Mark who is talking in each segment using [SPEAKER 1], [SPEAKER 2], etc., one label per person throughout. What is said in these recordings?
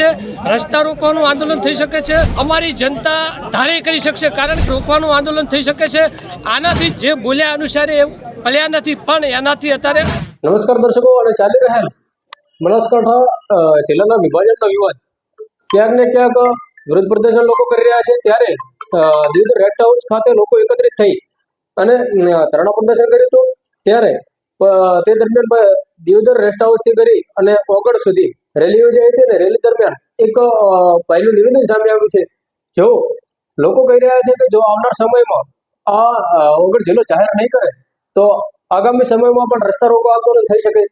[SPEAKER 1] છે, રસ્તા રોકવાનું આંદોલન થઈ શકે છે, અમારી જનતા ધારે કરી શકશે કારણ કે રોકવાનું આંદોલન થઈ શકે છે। આનાથી જે બોલ્યા અનુસાર એ ભલ્યા નથી, પણ એનાથી અત્યારે
[SPEAKER 2] નમસ્કાર દર્શકો, અને ચાલી રહેલ બનાસકાંઠા જિલ્લાના વિભાજનનો વિવાદ ક્યાંક ને ક્યાંક વિરોધ પ્રદર્શન લોકો કરી રહ્યા છે, ત્યારે દિયોદર રેસ્ટ હાઉસ ખાતે લોકો એકત્રિત થઈ અને ધરણા પ્રદર્શન કર્યું હતું। ત્યારે તે દરમિયાન દિયોદર રેસ્ટ હાઉસ થી કરી અને ઓગળ સુધી રેલી યોજાઈ હતી, અને રેલી દરમિયાન એક ભાઈનું નિવેદન સામે આવ્યું છે। જો લોકો કહી રહ્યા છે કે જો આવનાર સમયમાં આ ઓગળ જિલ્લો જાહેર નહીં કરે તો આગામી સમયમાં પણ રસ્તા રોકો આંદોલન થઈ શકે,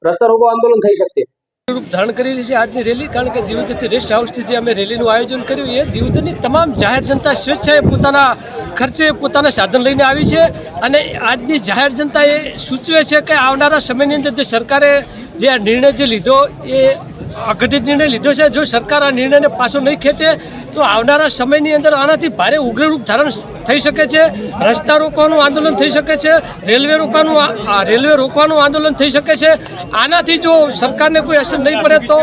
[SPEAKER 2] રસ્તા રોકો આંદોલન થઈ શકશે।
[SPEAKER 1] રૂપ ધારણ કરેલી છે આજની રેલી, કારણ કે દિયોદરથી રેસ્ટ હાઉસથી જે અમે રેલીનું આયોજન કર્યું એ દિયોદરની તમામ જાહેર જનતા સ્વેચ્છાએ પોતાના ખર્ચે પોતાના સાધન લઈને આવી છે, અને આજની જાહેર જનતા એ સૂચવે છે કે આવનારા સમયની અંદર જે સરકારે જે આ નિર્ણય જે લીધો એ અઘટિત નિર્ણય લીધો છે, જો સરકાર આ નિર્ણયને પાછો નહીં ખેંચે તો આવનારા સમયની અંદર આનાથી ભારે ઉગ્ર રૂપ ધારણ થઈ શકે છે। રસ્તા રોકવાનું આંદોલન થઈ શકે છે, રેલવે રોકવાનું આંદોલન થઈ શકે છે। આનાથી જો સરકારને કોઈ અસર નહીં પડે તો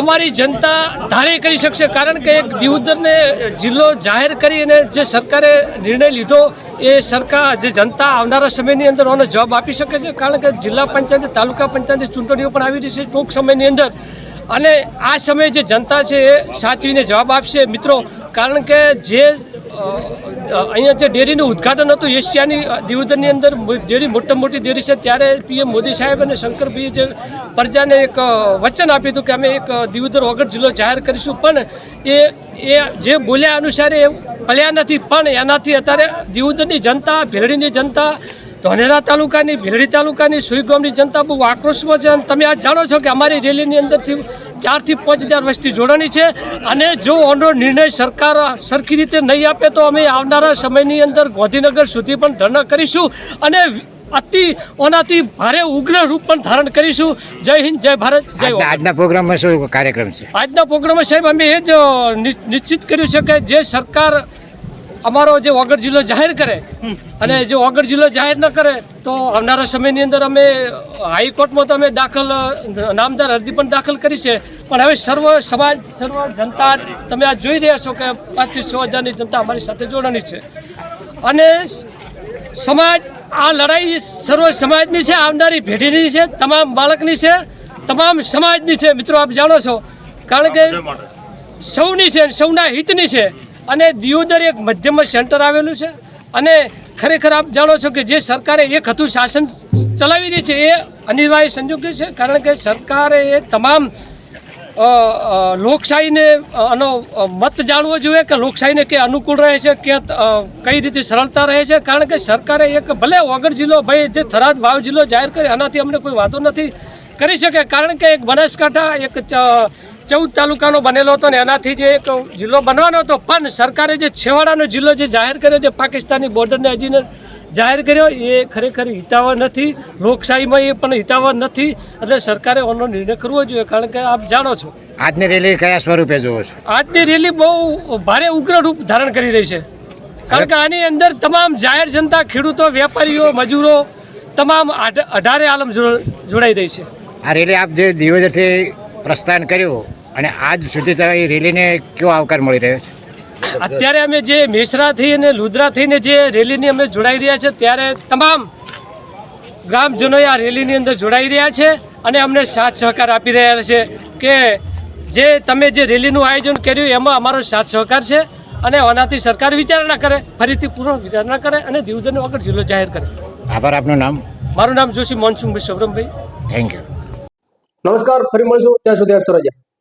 [SPEAKER 1] અમારી જનતા ધારે કરી શકશે, કારણ કે એક દિયોદરને જિલ્લો જાહેર કરીને જે સરકારે નિર્ણય લીધો એ સરકાર જે જનતા આવનારા સમયની અંદર આનો જવાબ આપી શકે છે, કારણ કે જિલ્લા પંચાયત તાલુકા પંચાયતની ચૂંટણીઓ પણ આવી રહી છે ટૂંક સમયની અંદર, અને આ સમયે જે જનતા છે એ સાચવીને જવાબ આપશે મિત્રો। કારણ કે જે અહીંયા જે ડેરીનું ઉદ્ઘાટન હતું એશિયાની દિયોદરની અંદર ડેરી મોટી ડેરી છે, ત્યારે પીએમ મોદી સાહેબ અને શંકરભાઈએ જે પ્રજાને એક વચન આપ્યું હતું કે અમે એક દિયોદર ઓગળ જિલ્લો જાહેર કરીશું, પણ એ જે બોલ્યા અનુસાર એ ભલ્યા નથી, પણ એનાથી અત્યારે દિયોદરની જનતા, ભેરડીની જનતા, ધોનેરા તાલુકાની, ભેરડી તાલુકાની, સુઈ ગામની જનતા બહુ આક્રોશમાં છે। અને તમે આ જાણો છો કે અમારી રેલીની અંદરથી 4 થી 5 હજાર વસ્તી જોડાણી છે, અને જો આનો નિર્ણય સરકાર સરખી રીતે નહીં આપે તો અમે આવનારા સમયની અંદર ગાંધીનગર સુધી પણ ધરણા કરીશું, અને ઓનાથી ભારે ઉગ્ર રૂપ પણ ધારણ કરીશું। જય હિન્દ, જય ભારત, જય ભારત।
[SPEAKER 3] આજના પ્રોગ્રામમાં શું કાર્યક્રમ છે?
[SPEAKER 1] આજના પ્રોગ્રામમાં સાહેબ અમે એ જ નિશ્ચિત કર્યું છે કે જે સરકાર અમારો જે ઓગળ જિલ્લો જાહેર કરે, અને જો ઓગળ જિલ્લો જાહેર ન કરે તો આવનારા સમયની અંદર અમે હાઈકોર્ટમાં તો અમે નામદાર અરજી પણ દાખલ કરી છે, પણ હવે સર્વ જનતા તમે આ જોઈ રહ્યા છો કે 5 થી 6 હજારની જનતા અમારી સાથે જોડાણી છે, અને સમાજ આ લડાઈ સર્વ સમાજની છે, આવનારી પેઢીની છે, તમામ બાળકની છે, તમામ સમાજની છે મિત્રો, આપ જાણો છો, કારણ કે સૌની છે, સૌના હિતની છે, અને દિયોદર એક મધ્યમ સેન્ટર આવેલું છે, અને ખરેખર આપ જાણો છો કે જે સરકારે એક હતું શાસન ચલાવી રહી છે એ અનિવાર્ય સંજોગ છે, કારણ કે સરકારે એ તમામ લોકશાહીને આનો મત જાણવો જોઈએ કે લોકશાહીને કે અનુકૂળ રહે છે કે કઈ રીતે સરળતા રહે છે, કારણ કે સરકારે એક ભલે ઓગળ જિલ્લો ભાઈ જે થરાદ વાવ જિલ્લો જાહેર કરે આનાથી અમને કોઈ વાંધો નથી કરી શકે, કારણ કે એક બનાસકાંઠા એક 14 તાલુકાનો બનેલો હતો ને એનાથી જે એક જિલ્લો બનવાનો હતો, પણ સરકારે જે છેવાડાનો જિલ્લો જે જાહેર કર્યો, જે પાકિસ્તાની બોર્ડરને અજીને જાહેર કર્યો, એ ખરેખર હિતાવહ નથી, લોકશાહીમાં એ પણ હિતાવહ નથી, એટલે સરકારે આનો નિર્ણય કરવો જોઈએ, કારણ કે આપ જાણો છો।
[SPEAKER 3] આજની રેલી કયા સ્વરૂપે જોવો છો?
[SPEAKER 1] આજની રેલી બહુ ભારે ઉગ્ર રૂપ ધારણ કરી રહી છે, કારણ કે આની અંદર તમામ જાહેર જનતા, ખેડૂતો, વેપારીઓ, મજૂરો, તમામ 18 આલમ જોડાઈ રહી છે।
[SPEAKER 3] આ રેલી આપ જે દિયોદરથી પ્રસ્થાન કર્યું અને આજ સુધી રેલીને કેવો આવકાર મળી રહ્યો છે?
[SPEAKER 1] અત્યારે અમે જે મેસરાથી અને લુદ્રા થઈને જે રેલીની અમે જોડાઈ રહ્યા છે, ત્યારે તમામ ગ્રામજનોએ આ રેલીની અંદર જોડાઈ રહ્યા છે, અને અમને સાથ સહકાર આપી રહ્યા છે કે જે તમે જે રેલીનું આયોજન કર્યું એમાં અમારો સાથ સહકાર છે, અને આનાથી સરકાર વિચારણા કરે, ફરીથી પૂર્ણ વિચારણા કરે, અને દિયોદરનો ઓગળ જિલ્લો જાહેર કરે।
[SPEAKER 3] આભાર। આપનું નામ?
[SPEAKER 1] મારું નામ જોશી મોનસુંગભાઈ સવરમભાઈ।
[SPEAKER 3] Thank you.
[SPEAKER 2] નમસ્કાર, ફરી મળશું, ત્યાં સુધી આપતો રહેજો।